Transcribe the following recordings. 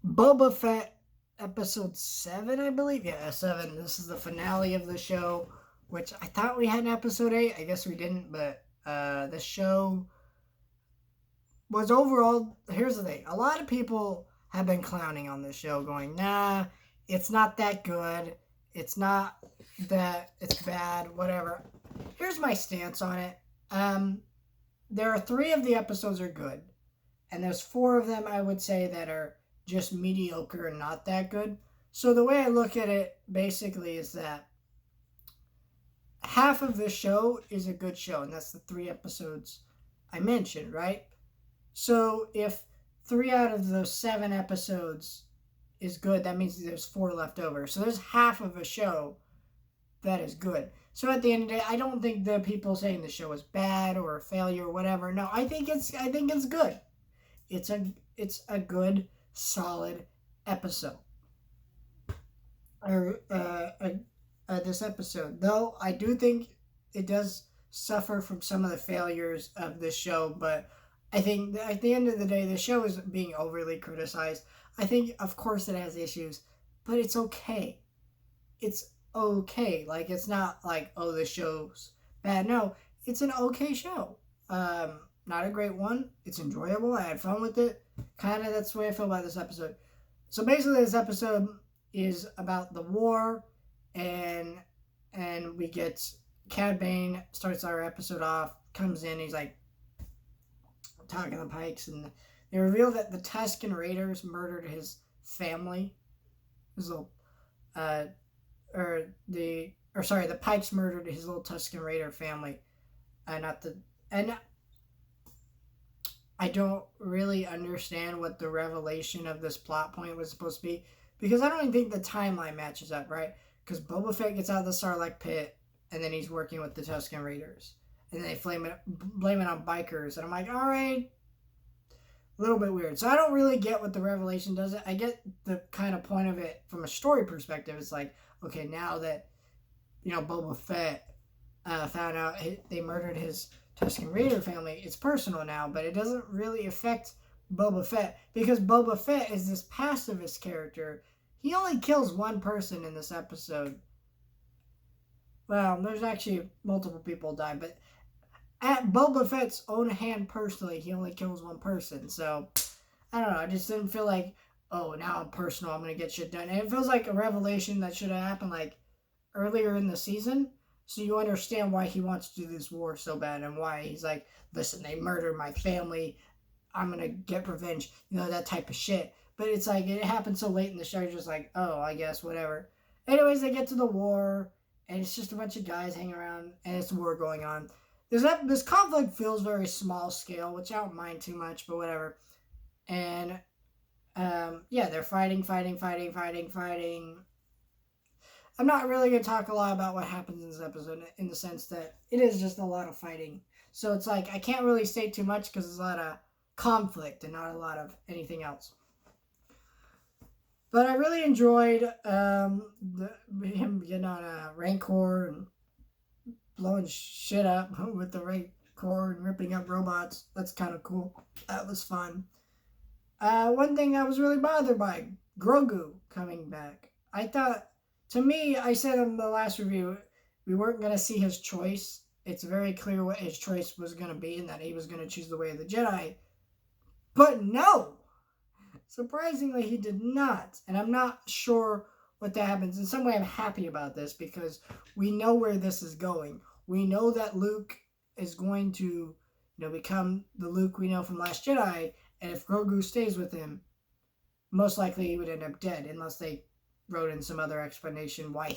Boba Fett episode 7, I believe. Yeah, 7. This is the finale of the show, which I thought we had an episode 8. I guess we didn't, but the show was overall. Here's the thing: a lot of people have been clowning on this show, going, "Nah, it's not that good. It's not that it's bad. Whatever." Here's my stance on it. Um, there are 3 of the episodes are good, and there's 4 of them I would say that are just mediocre and not that good. So the way I look at it basically is that half of the show is a good show, and that's the 3 episodes I mentioned, right? So if 3 out of those 7 episodes is good, that means there's 4 left over. So there's half of a show that is good. So at the end of the day, I don't think the people saying the show is bad or a failure or whatever. No, I think it's good. It's a good solid episode or this episode. Though I do think it does suffer from some of the failures of this show, but I think at the end of the day, the show is being overly criticized. I think, of course, it has issues, but it's okay. It's okay. Like it's not like, oh, the show's bad. No, it's an okay show. Not a great one. It's enjoyable. I had fun with it. Kind of that's the way I feel about this episode. So basically, this episode is about the war, and we get Cad Bane starts our episode off. Comes in, he's like talking to the Pikes, and they reveal that the Tusken Raiders murdered his family. His little, uh, the Pikes murdered his little Tusken Raider family. Not the and I don't really understand what the revelation of this plot point was supposed to be because I don't even think the timeline matches up, right? Because Boba Fett gets out of the Sarlacc pit and then he's working with the Tusken Raiders, and then they blame it on bikers, and I'm like, all right, a little bit weird. So I don't really get what the revelation does. I get the kind of point of it from a story perspective. It's like, okay, now that Boba Fett found out they murdered his Tusken Raider family, it's personal now, but it doesn't really affect Boba Fett because Boba Fett is this pacifist character. He only kills one person in this episode. Well, there's actually multiple people die, but at Boba Fett's own hand personally, he only kills one person. So I don't know. I just didn't feel like, oh, now I'm personal. I'm gonna get shit done. And it feels like a revelation that should have happened like earlier in the season. So you understand why he wants to do this war so bad and why he's like, listen, they murdered my family. I'm gonna get revenge. That type of shit. But it's like it happened so late in the show. You're just like, oh, I guess whatever. Anyways, they get to the war, and it's just a bunch of guys hanging around, and it's war going on. This conflict feels very small scale, which I don't mind too much, but whatever. And yeah, they're fighting, fighting, fighting, fighting, fighting. I'm not really going to talk a lot about what happens in this episode in the sense that it is just a lot of fighting. So it's like I can't really say too much because there's a lot of conflict and not a lot of anything else. But I really enjoyed him getting on a Rancor and blowing shit up with the Rancor and ripping up robots. That's kind of cool. That was fun. One thing I was really bothered by, Grogu coming back. I thought, to me, I said in the last review, we weren't going to see his choice. It's very clear what his choice was going to be and that he was going to choose the way of the Jedi. But no! Surprisingly, he did not. And I'm not sure what that happens. In some way, I'm happy about this because we know where this is going. We know that Luke is going to, become the Luke we know from Last Jedi. And if Grogu stays with him, most likely he would end up dead unless they wrote in some other explanation why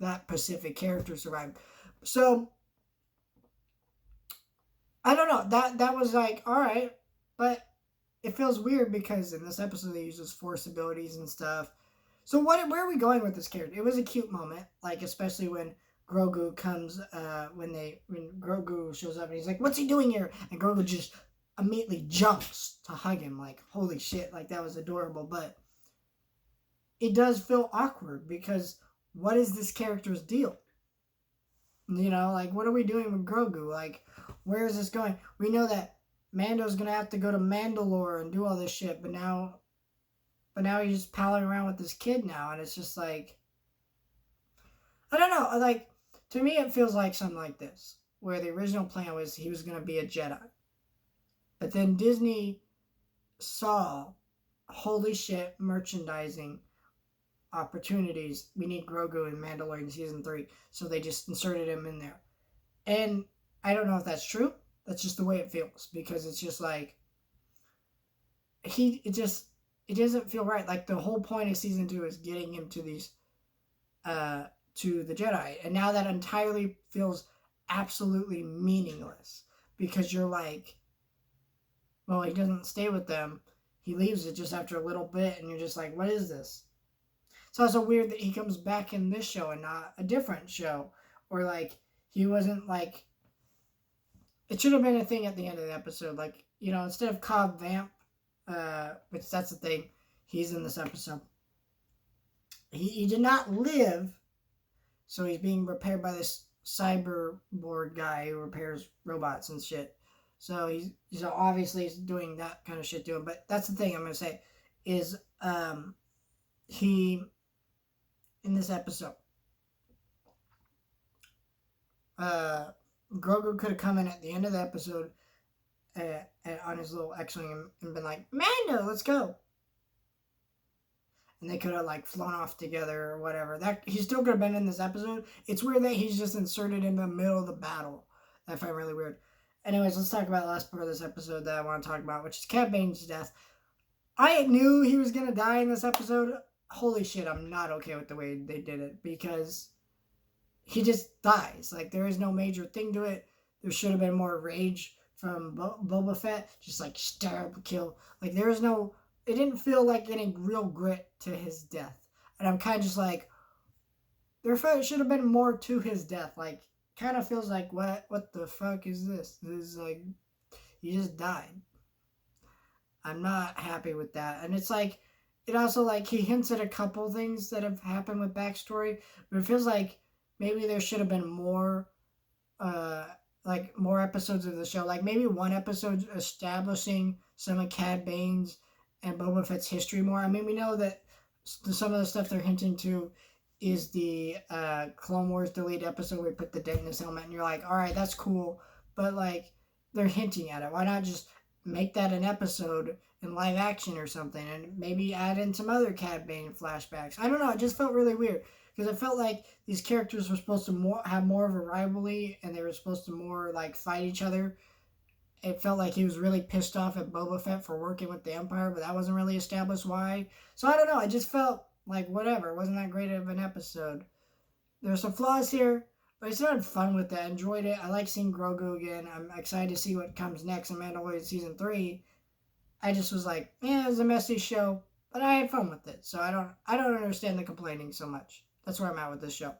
that Pacific character survived. So I don't know. That was like, all right, but it feels weird because in this episode they use his force abilities and stuff. So where are we going with this character? It was a cute moment, like especially when Grogu comes, when Grogu shows up and he's like, "What's he doing here?" And Grogu just immediately jumps to hug him, like, holy shit, like that was adorable. But it does feel awkward because what is this character's deal? Like, what are we doing with Grogu? Like, where is this going? We know that Mando's gonna have to go to Mandalore and do all this shit, but but now he's just palling around with this kid now, and it's just like, I don't know. Like, to me, it feels like something like this, where the original plan was he was going to be a Jedi. But then Disney saw, holy shit, merchandising opportunities. We need Grogu in Mandalorian Season 3. So they just inserted him in there. And I don't know if that's true. That's just the way it feels. Because it's just like, it doesn't feel right. Like, the whole point of Season 2 is getting him to these, to the Jedi. And now that entirely feels absolutely meaningless. Because you're like, well, he doesn't stay with them. He leaves it just after a little bit, and you're just like, what is this? It's also weird that he comes back in this show and not a different show. Or, like, he wasn't, like... It should have been a thing at the end of the episode. Like, you know, instead of Cobb Vamp, which that's the thing, he's in this episode. He did not live, so he's being repaired by this cyberborg guy who repairs robots and shit. So he's obviously he's doing that kind of shit to him. But that's the thing I'm gonna say is he in this episode, Grogu could have come in at the end of the episode on his little X-wing and been like, Mando, let's go. And they could have like flown off together or whatever. That he still could have been in this episode. It's weird that he's just inserted in the middle of the battle. I find really weird. Anyways, let's talk about the last part of this episode that I want to talk about, which is Cad Bane's death. I knew he was going to die in this episode. Holy shit, I'm not okay with the way they did it, because he just dies. Like, there is no major thing to it. There should have been more rage from Boba Fett. Just, like, stab, kill. Like, there is no... It didn't feel like any real grit to his death. And I'm kind of just like... There should have been more to his death. Like, kind of feels like, what the fuck is this? This is like, he just died. I'm not happy with that. And it's like, it also like, he hints at a couple things that have happened with backstory, but it feels like maybe there should have been more, like more episodes of the show. Like maybe one episode establishing some of Cad Bane's and Boba Fett's history more. I mean, we know that some of the stuff they're hinting to is the Clone Wars deleted episode where we put the dent in his helmet, and you're like, all right, that's cool, but like they're hinting at it. Why not just make that an episode in live action or something, and maybe add in some other Cad Bane flashbacks? I don't know. It just felt really weird because it felt like these characters were supposed to have more of a rivalry, and they were supposed to more like fight each other. It felt like he was really pissed off at Boba Fett for working with the Empire, but that wasn't really established why. So I don't know. I just felt like whatever. It wasn't that great of an episode. There's some flaws here, but I still had fun with it. I enjoyed it. I like seeing Grogu again. I'm excited to see what comes next in Mandalorian Season 3. I just was like, yeah, it was a messy show, but I had fun with it. So I don't understand the complaining so much. That's where I'm at with this show.